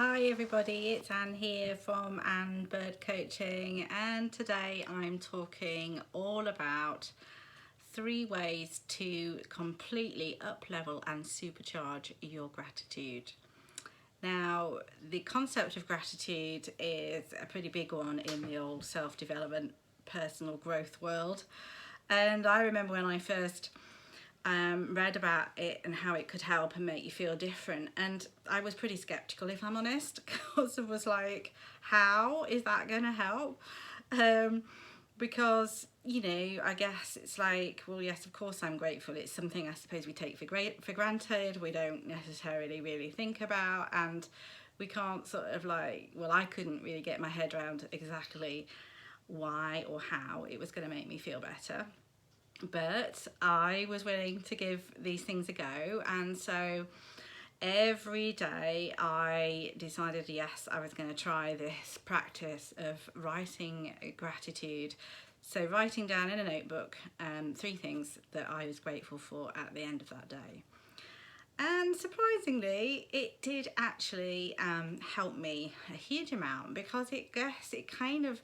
Hi everybody, it's Anne here from Anne Bird Coaching, and today I'm talking all about 3 ways to completely up-level and supercharge your gratitude. Now, the concept of gratitude is a pretty big one in the old self-development, personal growth world, and I remember when I first read about it and how it could help and make you feel different, and I was pretty skeptical, if I'm honest, because I was like, how is that going to help? Because I guess it's like, well, yes, of course I'm grateful. It's something I suppose we take for granted, we don't necessarily really think about, and we can't sort of like, well, I couldn't really get my head around exactly why or how it was going to make me feel better. But I was willing to give these things a go, and so every day I decided, yes, I was going to try this practice of writing gratitude. So writing down in a notebook 3 things that I was grateful for at the end of that day. And surprisingly, it did actually help me a huge amount, because it kind of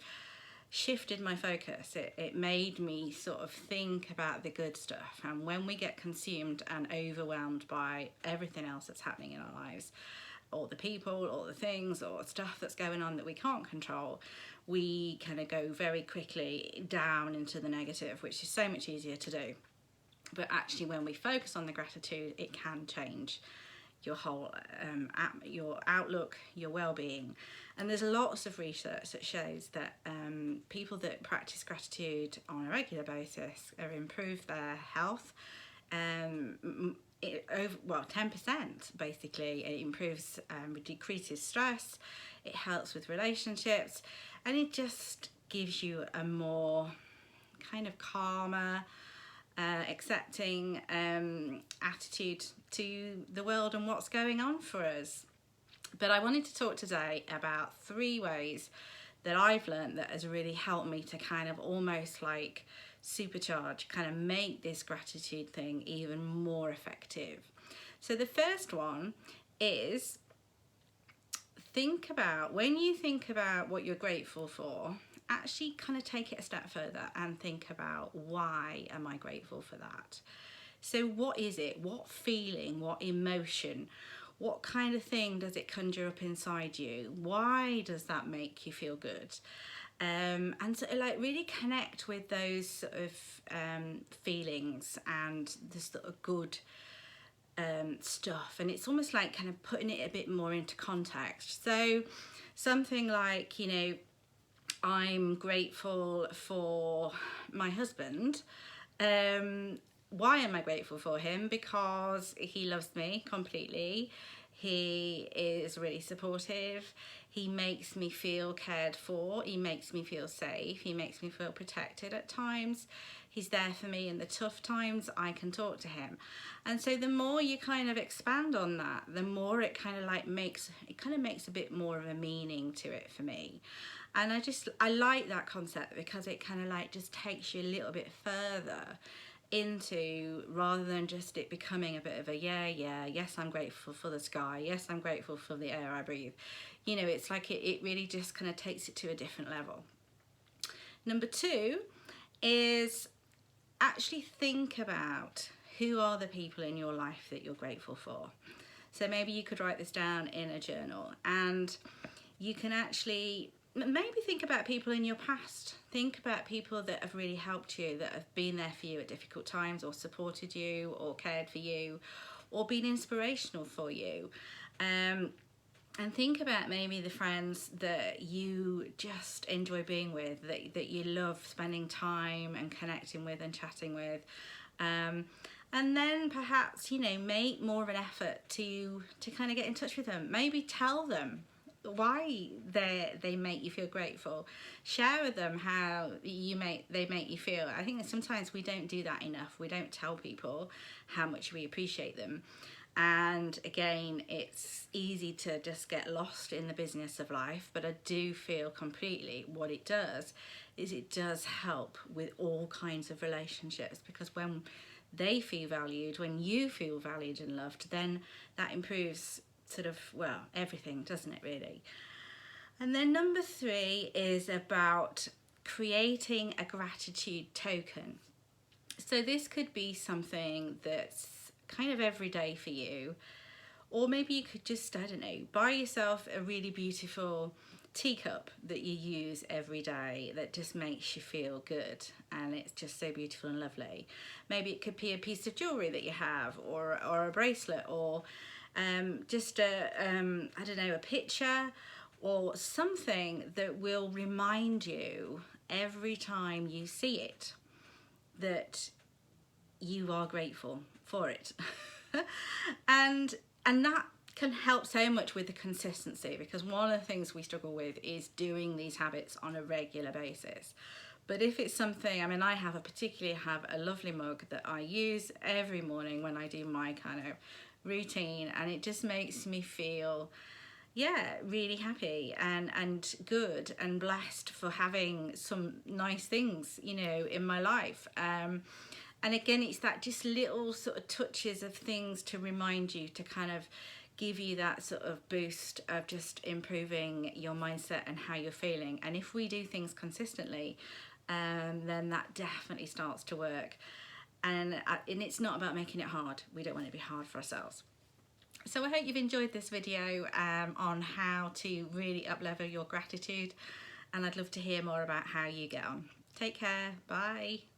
shifted my focus. It made me sort of think about the good stuff, and when we get consumed and overwhelmed by everything else that's happening in our lives, or the people or the things or stuff that's going on that we can't control, we kind of go very quickly down into the negative, which is so much easier to do. But actually, when we focus on the gratitude, it can change your whole your outlook, your well-being. And there's lots of research that shows that people that practice gratitude on a regular basis have improved their health. 10% basically. It improves, decreases stress, it helps with relationships, and it just gives you a more kind of calmer, accepting attitude to the world and what's going on for us. But I wanted to talk today about 3 ways that I've learned that has really helped me to kind of almost like supercharge, kind of make this gratitude thing even more effective. So the first one is, when you think about what you're grateful for, actually kind of take it a step further and think about, why am I grateful for that? So what is it? What feeling? What emotion? What kind of thing does it conjure up inside you? Why does that make you feel good? And so like really connect with those sort of feelings and the sort of good stuff. And it's almost like kind of putting it a bit more into context. So something like, I'm grateful for my husband. Why am I grateful for him? Because he loves me completely. He is really supportive. He makes me feel cared for. He makes me feel safe. He makes me feel protected at times. He's there for me in the tough times. I can talk to him. And so the more you kind of expand on that, the more it kind of like makes a bit more of a meaning to it for me. And I like that concept, because it kind of like just takes you a little bit further into, rather than just it becoming a bit of a yes, I'm grateful for the sky, yes, I'm grateful for the air I breathe. It's like it really just kind of takes it to a different level. Number 2 is actually think about, who are the people in your life that you're grateful for. So maybe you could write this down in a journal, and you can actually maybe think about people in your past. Think about people that have really helped you, that have been there for you at difficult times, or supported you, or cared for you, or been inspirational for you. And think about maybe the friends that you just enjoy being with, that you love spending time and connecting with and chatting with. And then perhaps, make more of an effort to kind of get in touch with them. Maybe tell them why they make you feel grateful. Share with them how they make you feel. I think that sometimes we don't do that enough. We don't tell people how much we appreciate them. And again, it's easy to just get lost in the business of life, but I do feel completely what it does is it does help with all kinds of relationships, because when they feel valued, when you feel valued and loved, then that improves sort of, well, everything, doesn't it really? And then number 3 is about creating a gratitude token. So this could be something that's kind of everyday for you, or maybe you could just, I don't know, buy yourself a really beautiful teacup that you use every day that just makes you feel good, and it's just so beautiful and lovely. Maybe it could be a piece of jewellery that you have, or a bracelet, or just a I don't know, a picture, or something that will remind you every time you see it that you are grateful for it. and that can help so much with the consistency, because one of the things we struggle with is doing these habits on a regular basis. But if it's something, I mean, I particularly have a lovely mug that I use every morning when I do my kind of routine, and it just makes me feel, yeah, really happy and good and blessed for having some nice things, you know, in my life. And again, it's that just little sort of touches of things to remind you, to kind of give you that sort of boost of just improving your mindset and how you're feeling. And if we do things consistently, then that definitely starts to work. And it's not about making it hard. We don't want it to be hard for ourselves. So I hope you've enjoyed this video on how to really up-level your gratitude, and I'd love to hear more about how you get on. Take care, bye.